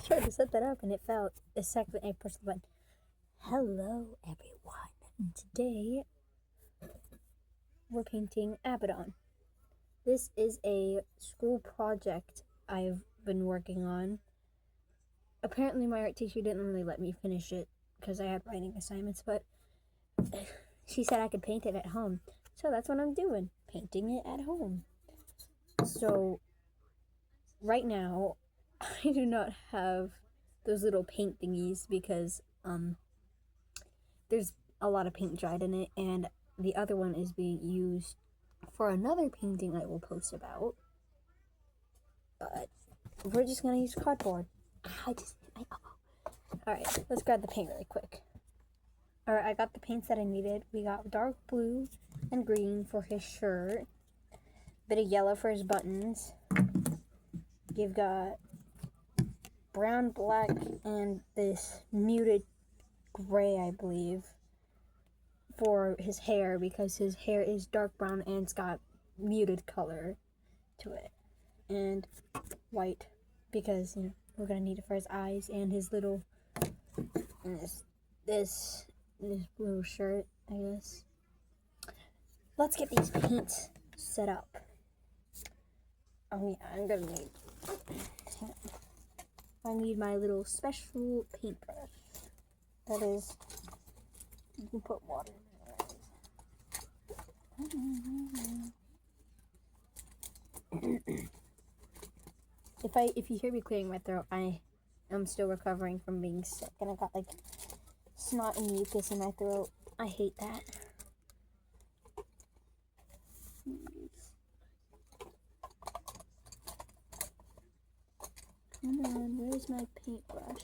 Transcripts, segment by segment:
tried to set that up and it fell a second I pushed the button. Hello, everyone. Today we're painting Abaddon. This is a school project I've been working on. Apparently, my art teacher didn't really let me finish it because I had writing assignments, but she said I could paint it at home. So that's what I'm doing, painting it at home. So right now, I do not have those little paint thingies because there's a lot of paint dried in it, and the other one is being used for another painting I will post about. But we're just gonna use cardboard. Alright, let's grab the paint really quick. Alright, I got the paints that I needed. We got dark blue and green for his shirt, bit of yellow for his buttons. You've got brown, black, and this muted gray, I believe, for his hair, because his hair is dark brown and it's got muted color to it. And white, because, you know, we're gonna need it for his eyes and his little, and this blue shirt, I guess. Let's get these paints set up. Oh yeah, I'm gonna need, I need my little special paintbrush. That is, you can put water in it. If you hear me clearing my throat, I am still recovering from being sick, and I got like snot and mucus in my throat. I hate that. Come on, where's my paintbrush?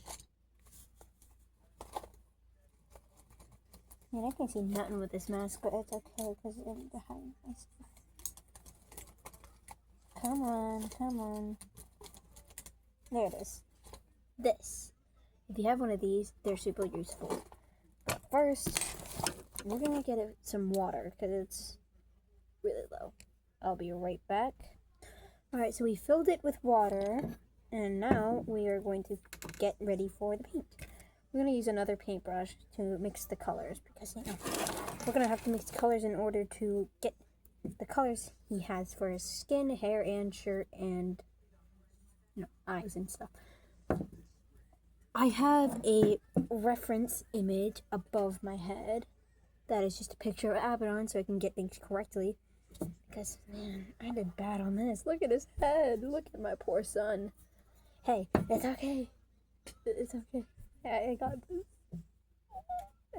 Man, I can't see nothing with this mask, but it's okay because it's behind my stuff. Come on, come on. There it is. This. If you have one of these, they're super useful. But first, we're gonna get it some water because it's really low. I'll be right back. Alright, so we filled it with water, and now we are going to get ready for the paint. We're going to use another paintbrush to mix the colors because, you know, we're going to have to mix colors in order to get the colors he has for his skin, hair, and shirt, and, you know, eyes and stuff. I have a reference image above my head that is just a picture of Abaddon so I can get things correctly. Because, man, I did bad on this. Look at his head. Look at my poor son. Hey, it's okay. It's okay. I got this.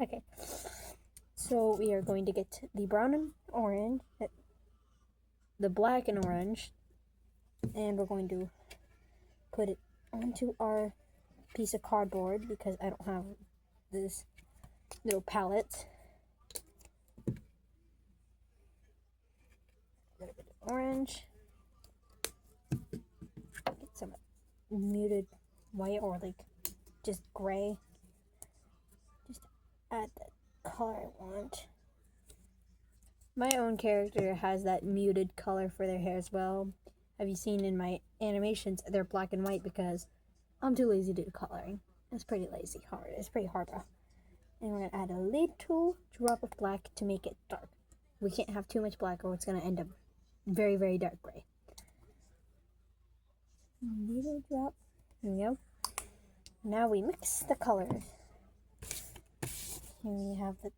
Okay. So we are going to get the brown and orange, the black and orange, and we're going to put it onto our piece of cardboard because I don't have this little palette. A little bit of orange. Get some muted white or like just gray. Just add the color I want. My own character has that muted color for their hair as well. Have you seen in my animations, they're black and white because I'm too lazy to do coloring. It's pretty hard. It's pretty hard, bro. And we're gonna add a little drop of black to make it dark. We can't have too much black or it's gonna end up very, very dark gray. Little drop. There we go. Now we mix the colors. Here we have the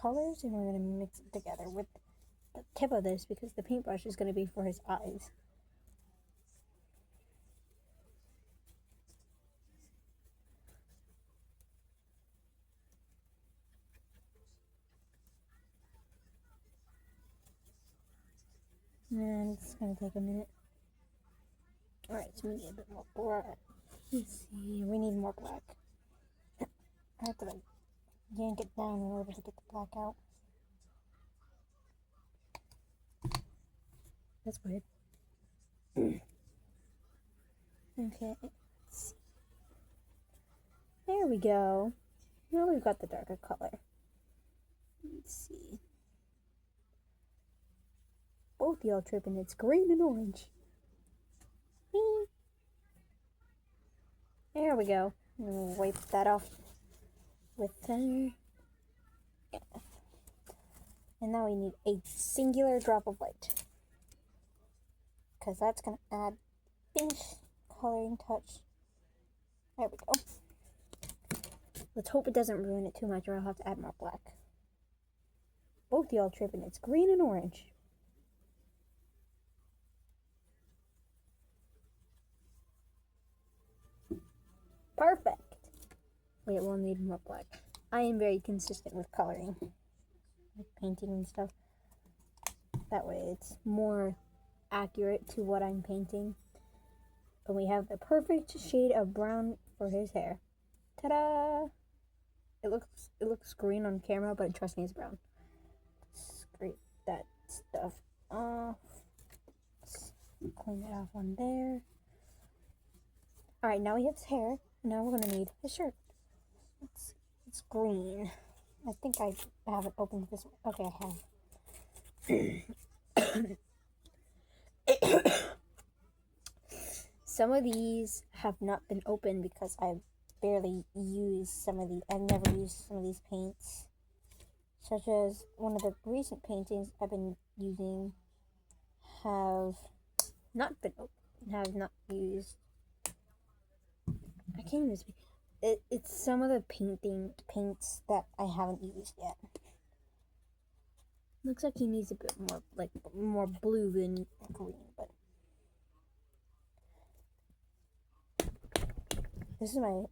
colors, and we're going to mix it together with the tip of this because the paintbrush is going to be for his eyes. And it's going to take a minute. Alright, so we need a bit more black. Let's see, we need more black. I have to like yank it down in order to get the black out. That's weird. Okay, let's see. There we go. Now we've got the darker color. Let's see. Both y'all tripping. It's green and orange. There we go. We'll wipe that off with there. And now we need a singular drop of white, because that's going to add finish coloring touch. There we go. Let's hope it doesn't ruin it too much, or I'll have to add more black. Both y'all tripping. It's green and orange. Perfect. Wait, we'll need more black. I am very consistent with coloring, like painting and stuff. That way it's more accurate to what I'm painting. And we have the perfect shade of brown for his hair. Ta-da! It looks green on camera, but trust me, it's brown. Scrape that stuff off. Clean it off on there. Alright, now we have his hair. Now we're gonna need his shirt. It's green. I think I haven't opened this one. Okay, I have. Some of these have not been opened because I've barely used some of these. I've never used some of these paints. Such as one of the recent paintings I've been using have not been opened, have not used. I can't even speak. It's some of the paints that I haven't used yet. Looks like he needs a bit more, like, more blue than green, but this is my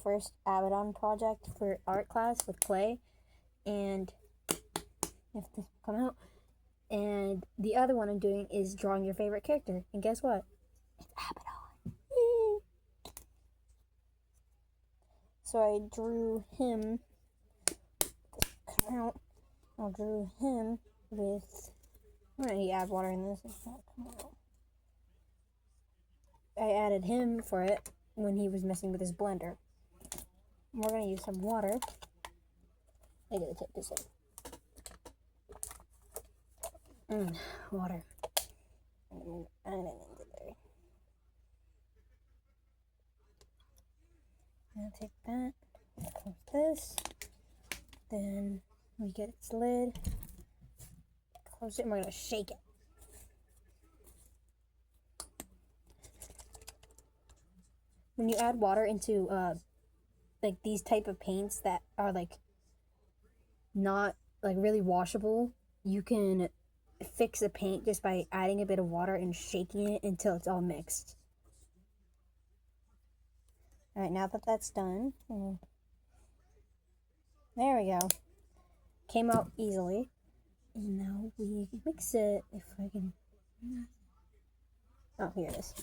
first Abaddon project for art class with clay, and if this will come out. And the other one I'm doing is drawing your favorite character, and guess what? It's Abaddon. So I drew him. Come out. I drew him with. I'm gonna need to add water in this. It's not coming out. I added him for it when he was messing with his blender. We're gonna use some water. I gotta take this in. Water. Add it into there. I'm gonna take that. Close this. Then we get its lid. Close it, and we're gonna shake it. When you add water into like these type of paints that are like not like really washable, you can fix the paint just by adding a bit of water and shaking it until it's all mixed. Alright, now that that's done, there we go. Came out easily. And now we mix it, if I can. Oh, here it is.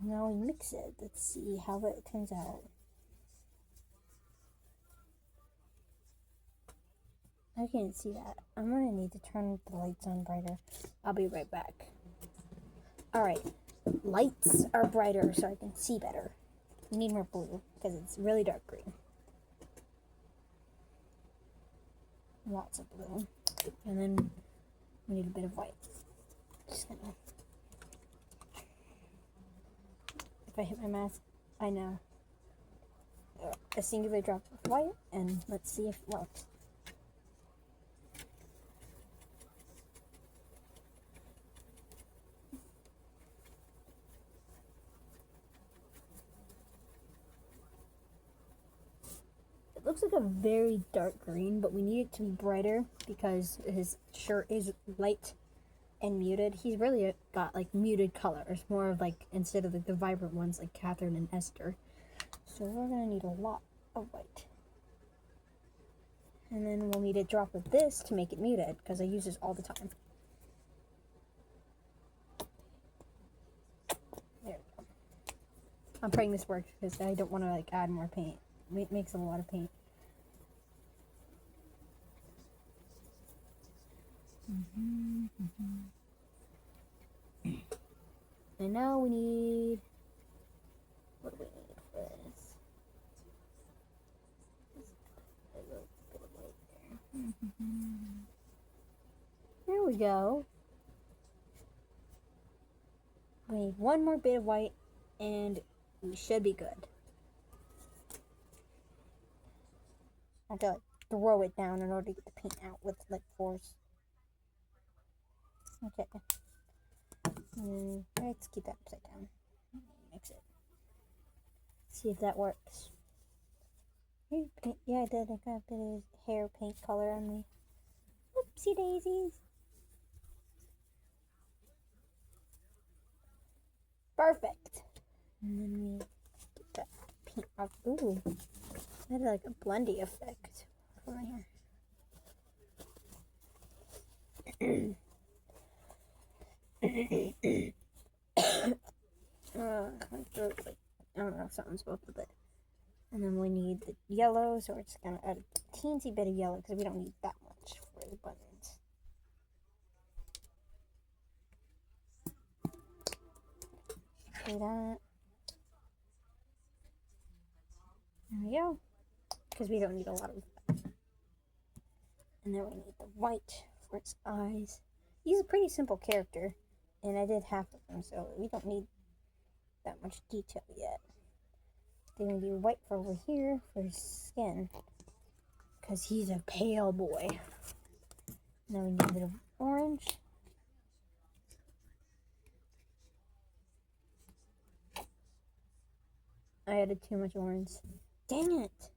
Now we mix it. Let's see how it turns out. I can't see that. I'm gonna need to turn the lights on brighter. I'll be right back. Alright, lights are brighter so I can see better. We need more blue because it's really dark green. Lots of blue. And then we need a bit of white. Just gonna. If I hit my mask, I know. A singular drop of white, and let's see if it works. It looks like a very dark green, but we need it to be brighter because his shirt is light and muted. He's really got like muted colors, more of like, instead of like the vibrant ones like Catherine and Esther. So we're gonna need a lot of white. And then we'll need a drop of this to make it muted, because I use this all the time. There we go. I'm praying this works because I don't want to like add more paint. It makes a lot of paint. And now we need. What do we need for this? A little bit of white there. There we go. We need one more bit of white and we should be good. I have to like throw it down in order to get the paint out with like force. Okay. Let's keep that upside down. Mix it. See if that works. Yeah, I did. I got a bit of hair paint color on me. Oopsie daisies. Perfect. And then we get that paint off. Ooh, I had like a blendy effect over here. My throat's like, I don't know if something's both with it. And then we need the yellow, so we're just gonna add a teensy bit of yellow because we don't need that much for the buttons. Do that. There we go. Because we don't need a lot of that. And then we need the white for its eyes. He's a pretty simple character, and I did half of him, so we don't need that much detail yet. Then we do white for over here for his skin, because he's a pale boy. And then we need a bit of orange. I added too much orange. Dang it!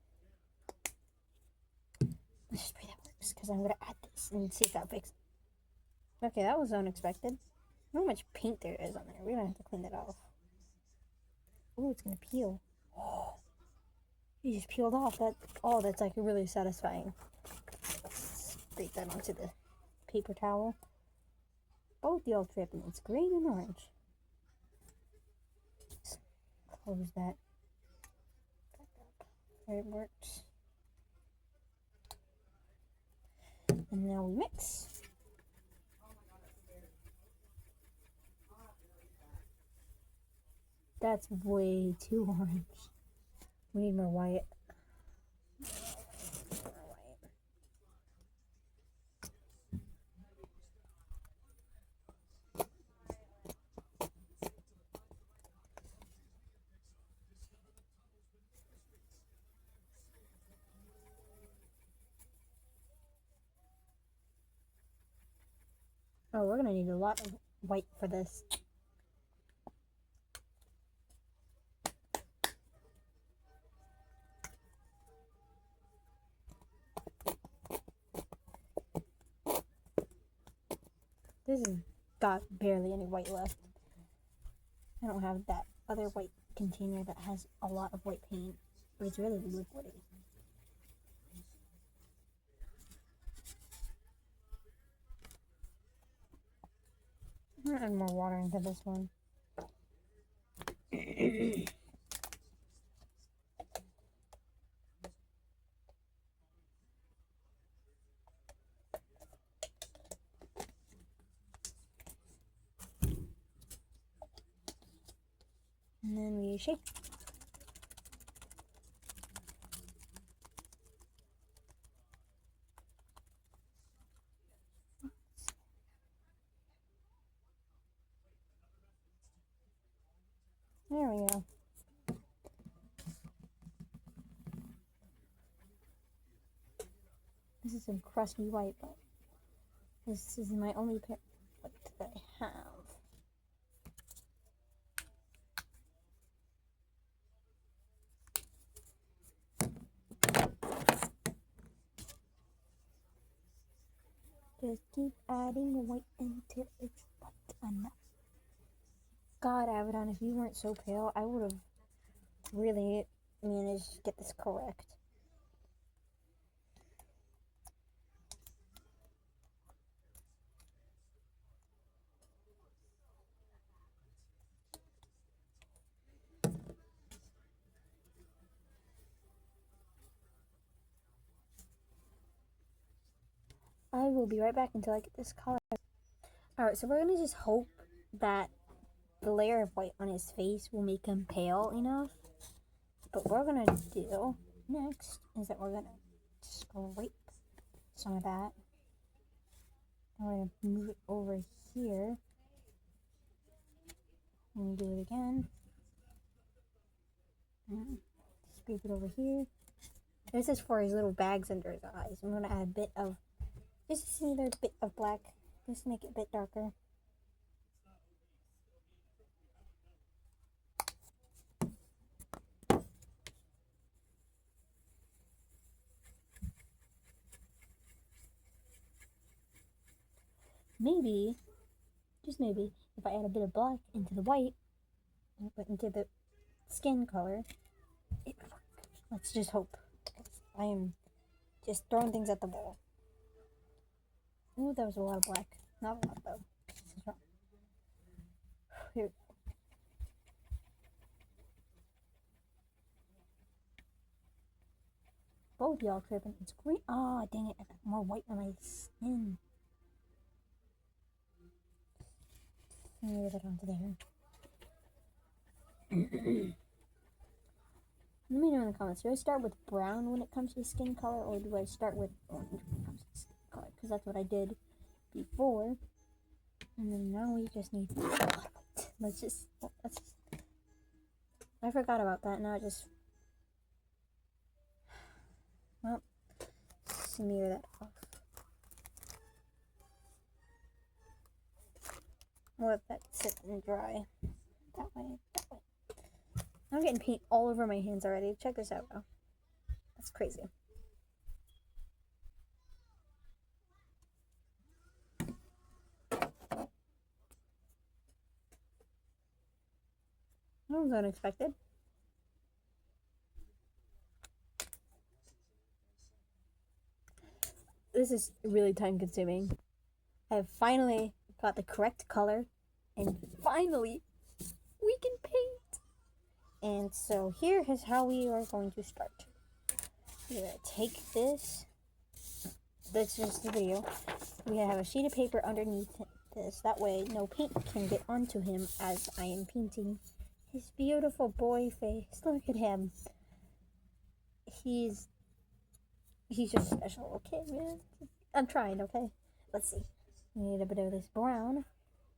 Let's just pray that works, because I'm going to add this and see if that fixes it. Okay, that was unexpected. I don't know how much paint there is on there. We're going to have to clean that off. Oh, it's going to peel. Oh, you just peeled off. That's like really satisfying. Scrape that onto the paper towel. Both the old trip, and it's green and orange. Just close that. There it works. And now we mix. That's way too orange. We need more white. Oh, we're gonna need a lot of white for this. This has got barely any white left. I don't have that other white container that has a lot of white paint, but it's really liquidy. I'm gonna add more water into this one. And then we shake. There we go. This is some crusty white, but this is my only pair of white that I have. Just keep adding the white until it's white enough. God, Abaddon, if you weren't so pale, I would have really managed to get this correct. I will be right back until I get this color. Alright, so we're going to just hope that the layer of white on his face will make him pale enough. But what we're going to do next is that we're going to scrape some of that. And we're going to move it over here. And do it again. scrape it over here. This is for his little bags under his eyes. I'm gonna add a bit of, just another bit of black, just to make it a bit darker. Maybe, just maybe, if I add a bit of black into the white, but into the skin color, it would work. Let's just hope. I am just throwing things at the wall. Ooh, that was a lot of black. Not a lot, though. Here. Both y'all tripping. It's green. Oh, dang it. I got more white on my skin. Smear that onto there. Let me know in the comments. Do I start with brown when it comes to skin color, or do I start with orange when it comes to skin color? Because that's what I did before. And then now we just need. Let's just. I forgot about that. Now I just. Well, smear that off. Let that sit and dry. That way. I'm getting paint all over my hands already. Check this out, though. That's crazy. That was unexpected. This is really time consuming. I have finally got the correct color, and finally we can paint. And so here is how we are going to start. We're going to take this. That's just the video. We have a sheet of paper underneath this. That way no paint can get onto him as I am painting his beautiful boy face. Look at him. He's just special, okay, man? I'm trying, okay? Let's see. We need a bit of this brown.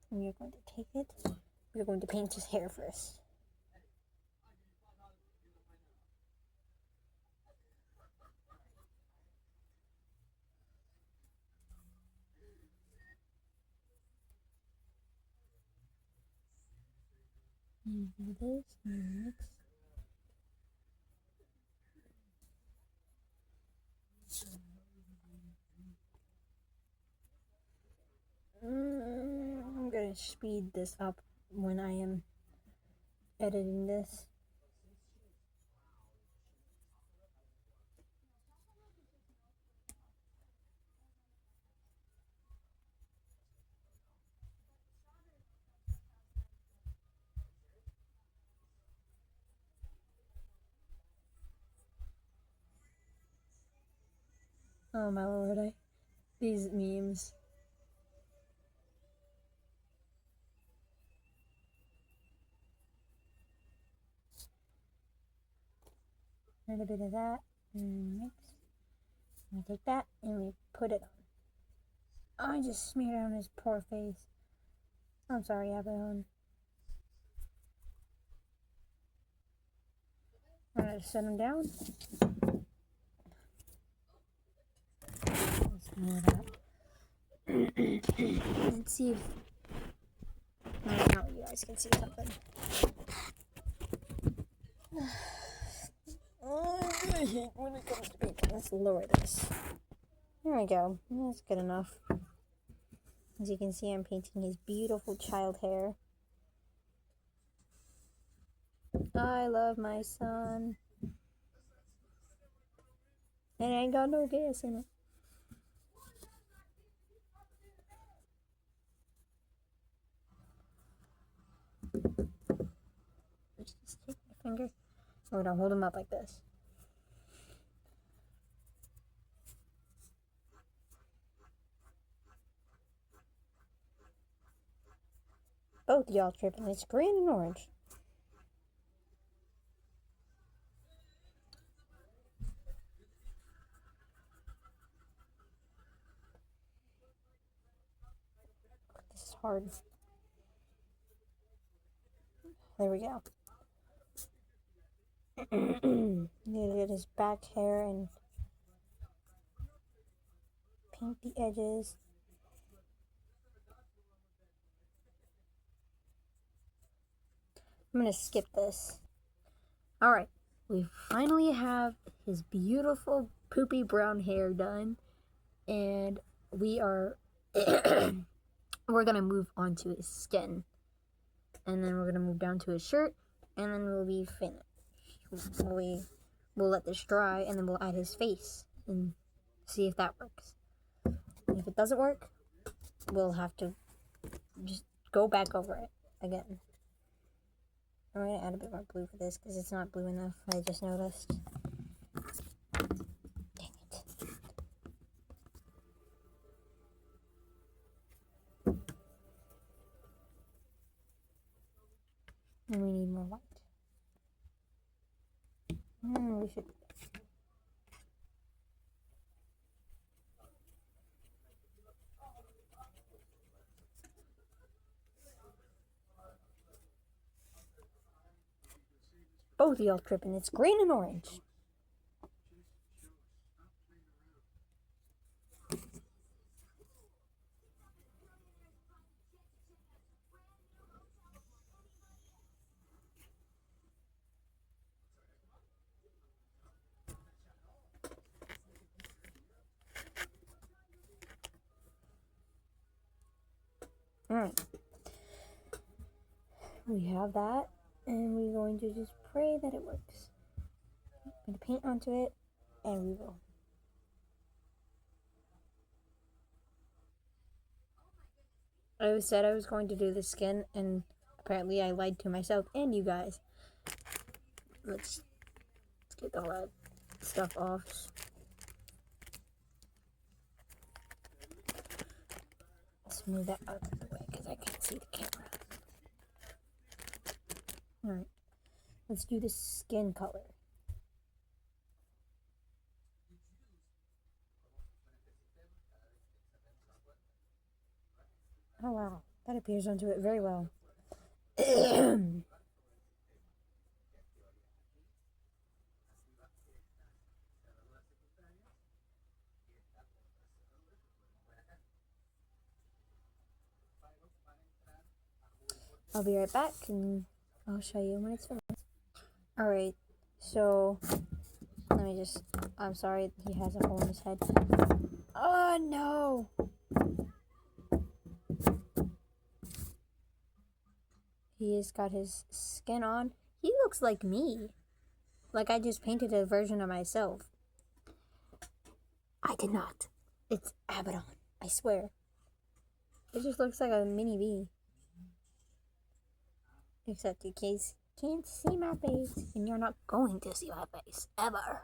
And we're going to take it. We're going to paint his hair first. And do this and mix. I'm gonna speed this up when I am editing this. Oh my lord, these memes. And a bit of that, and mix. And we take that and we put it on. I just smeared it on his poor face. I'm sorry, Abaddon. I'm gonna set him down. Let's smear that. Let's see if now you guys can see something. I hate when it comes to painting. Let's lower this. There we go. That's good enough. As you can see, I'm painting his beautiful child hair. I love my son. And I ain't got no gas in it. Just take my finger. Oh, don't hold him up like this. Both y'all tripping. It's green and orange. This is hard. There we go. Get his back hair and paint the edges. I'm gonna skip this. Alright, we finally have his beautiful poopy brown hair done, and we are we're gonna move on to his skin, and then we're gonna move down to his shirt, and then we'll be finished. We'll let this dry, and then we'll add his face and see if that works. And if it doesn't work, we'll have to just go back over it again. I'm going to add a bit more blue for this because it's not blue enough, I just noticed. Dang it. And we need more white. We should... Both of y'all tripping. It's green and orange. Alright. We have that, and we're going to just pray that it works. I'm going to paint onto it, and we will. I said I was going to do the skin, and apparently I lied to myself and you guys. Let's get all that stuff off. Let's move that out of the way because I can't see the camera. Alright, let's do the skin color. Oh wow, that appears onto it very well. I'll be right back and I'll show you when it's finished. Alright, so let me just, I'm sorry, he has a hole in his head. Oh no! He has got his skin on. He looks like me. Like I just painted a version of myself. I did not. It's Abaddon, I swear. It just looks like a mini bee. Except in case you can't see my face, and you're not going to see my face, ever.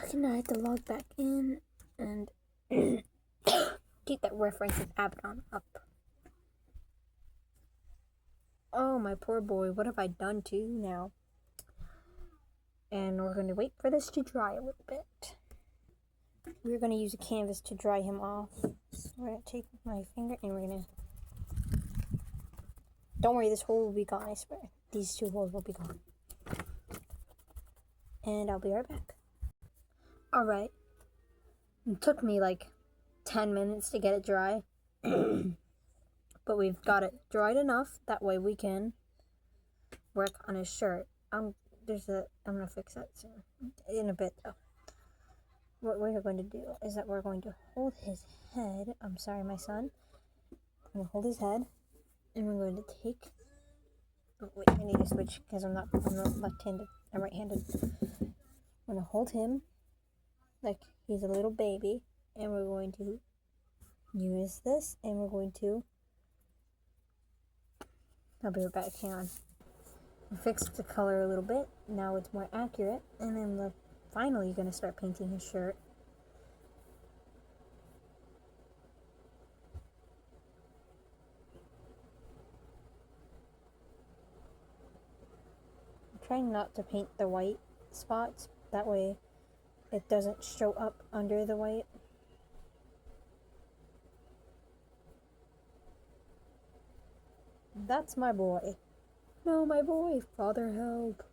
Can I have to log back in and keep that reference of Abaddon up? Oh, my poor boy, what have I done to you now? And we're going to wait for this to dry a little bit. We're going to use a canvas to dry him off. So we're going to take my finger and we're going to... Don't worry, this hole will be gone, I swear. These two holes will be gone. And I'll be right back. Alright. It took me like 10 minutes to get it dry. But we've got it dried enough. That way we can work on his shirt. I'm going to fix that soon. In a bit, though. What we're going to do is that we're going to hold his head. I'm sorry, my son. I'm going to hold his head. And we're going to take... Oh, wait, I need to switch because I'm not left-handed. I'm right-handed. I'm going to hold him like he's a little baby. And we're going to use this. And we're going to... I'll be right back. Hang on. I fixed the color a little bit. Now it's more accurate. And then we're finally going to start painting his shirt. I'm trying not to paint the white spots. That way it doesn't show up under the white. That's my boy. No, my boy. Father, help.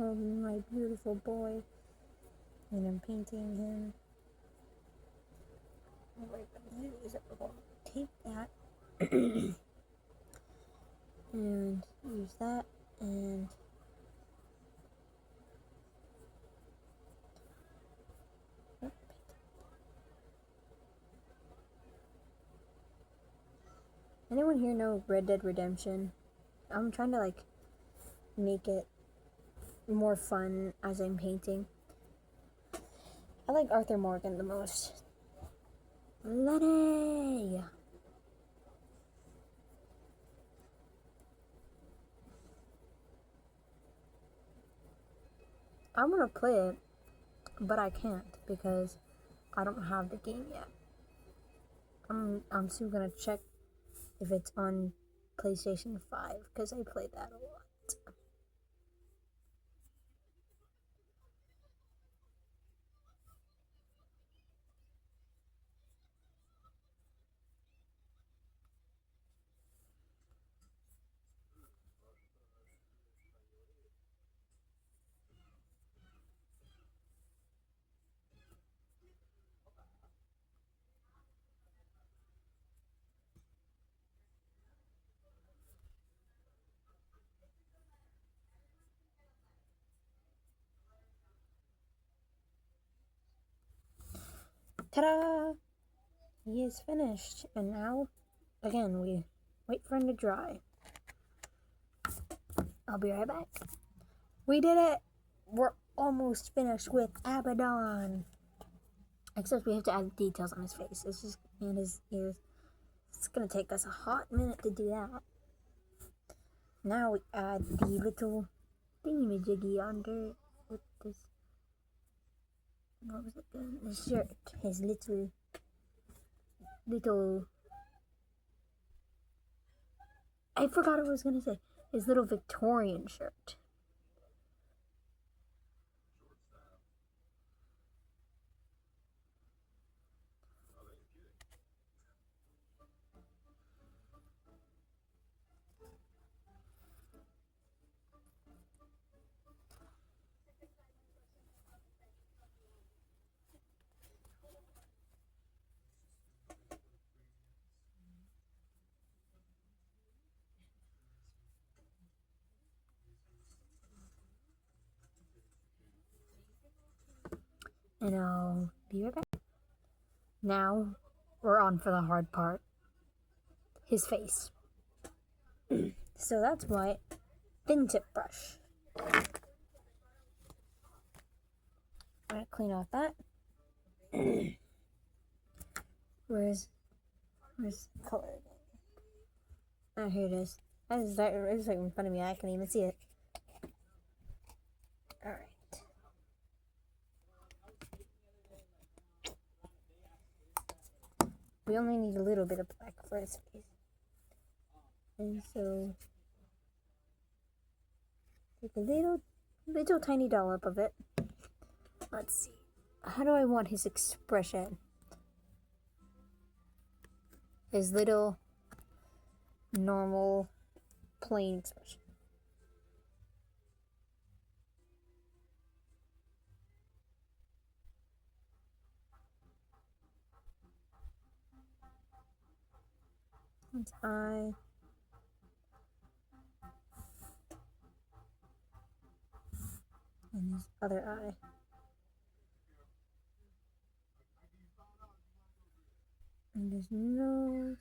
Oh, my beautiful boy. And I'm painting him. What we're going to do is we're going to take that and use that and anyone here know Red Dead Redemption? I'm trying to like make it more fun as I'm painting. I like Arthur Morgan the most. Lenny! I want to play it, but I can't because I don't have the game yet. I'm still gonna check if it's on PlayStation 5 because I played that a lot. Ta-da! He is finished, and now, again, we wait for him to dry. I'll be right back. We did it! We're almost finished with Abaddon. Except we have to add details on his face. It's just and his ears. It's gonna take us a hot minute to do that. Now we add the little thingamajiggy under with this. What was it? The shirt. His little. I forgot what I was gonna say. His little Victorian shirt. And I'll be right back. Now we're on for the hard part. His face. So that's why thin tip brush. I'm gonna clean off that. Where's color again? Oh, here it is. It's like in front of me. I can't even see it. All right. We only need a little bit of black for his face. And so take a little tiny dollop of it. Let's see. How do I want his expression? His little normal plain expression. His eye. And his other eye. And his nose.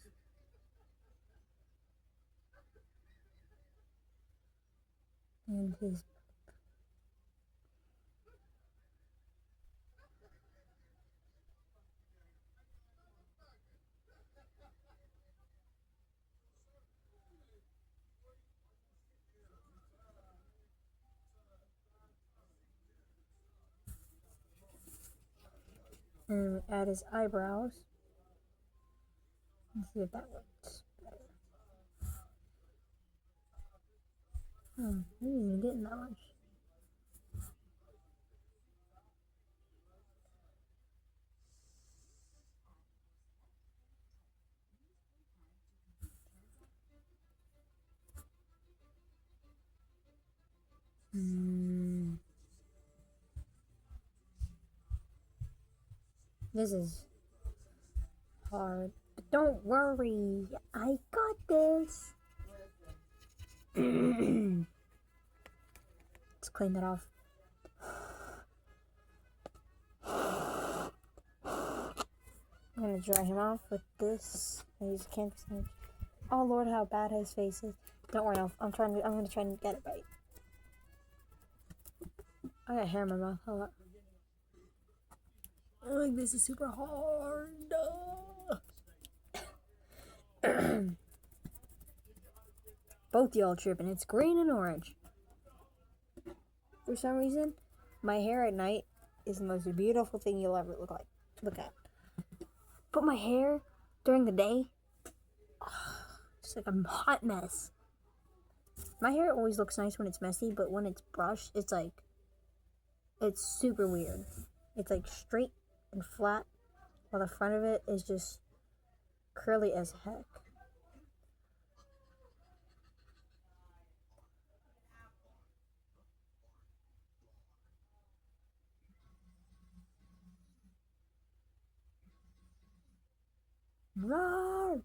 And his And we add his eyebrows. Let's see if that works better. I didn't even get that much. This is hard. But don't worry, I got this. Let's clean that off. I'm gonna dry him off with this. I use a canvas image. Oh Lord, how bad his face is. Don't worry, I'm gonna try and get it right. I got hair in my mouth. Hold up. Like, this is super hard. Both y'all tripping. It's green and orange. For some reason, my hair at night is the most beautiful thing you'll ever look at. But my hair during the day, it's like a hot mess. My hair always looks nice when it's messy, but when it's brushed, it's super weird. It's like straight and flat, while the front of it is just curly as heck. Roar!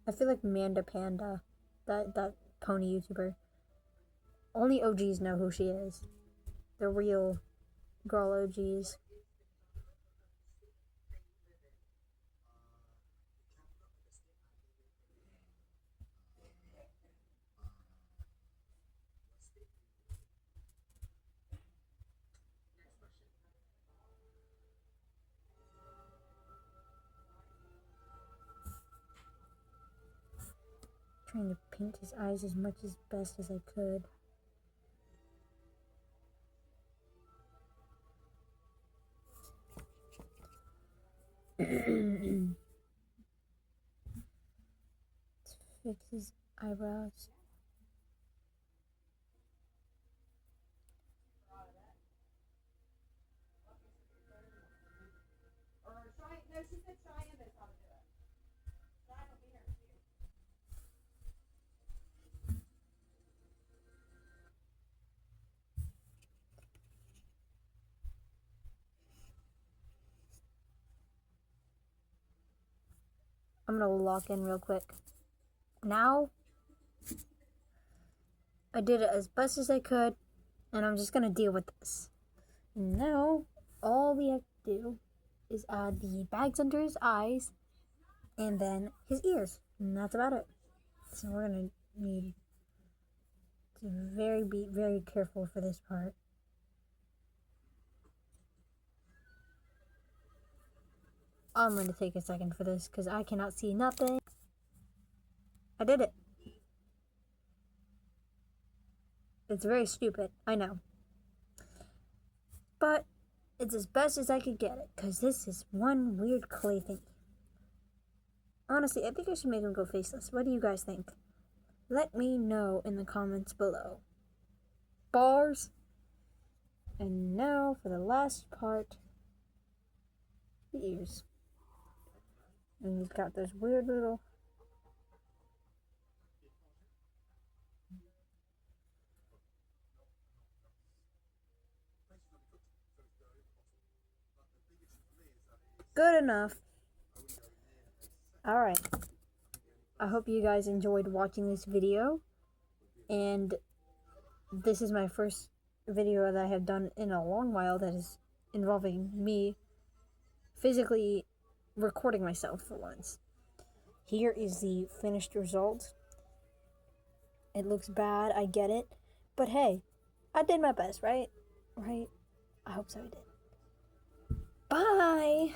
I feel like Manda Panda, that pony YouTuber. Only OGs know who she is. The real girl OGs. Trying to paint his eyes as much as best as I could. Let's fix his eyebrows. I'm gonna lock in real quick. Now, I did it as best as I could, and I'm just gonna deal with this. Now, all we have to do is add the bags under his eyes, and then his ears, and that's about it. So we're gonna need to be very careful for this part. I'm going to take a second for this because I cannot see nothing. I did it. It's very stupid, I know. But it's as best as I could get it because this is one weird clay thing. Honestly, I think I should make him go faceless. What do you guys think? Let me know in the comments below. Bars. And now for the last part, the ears. And you've got this weird little... Good enough. Alright. I hope you guys enjoyed watching this video. And this is my first video that I have done in a long while that is involving me physically recording myself for once. Here is the finished result. It looks bad, I get it. But hey, I did my best, right? Right? I hope so I did. Bye!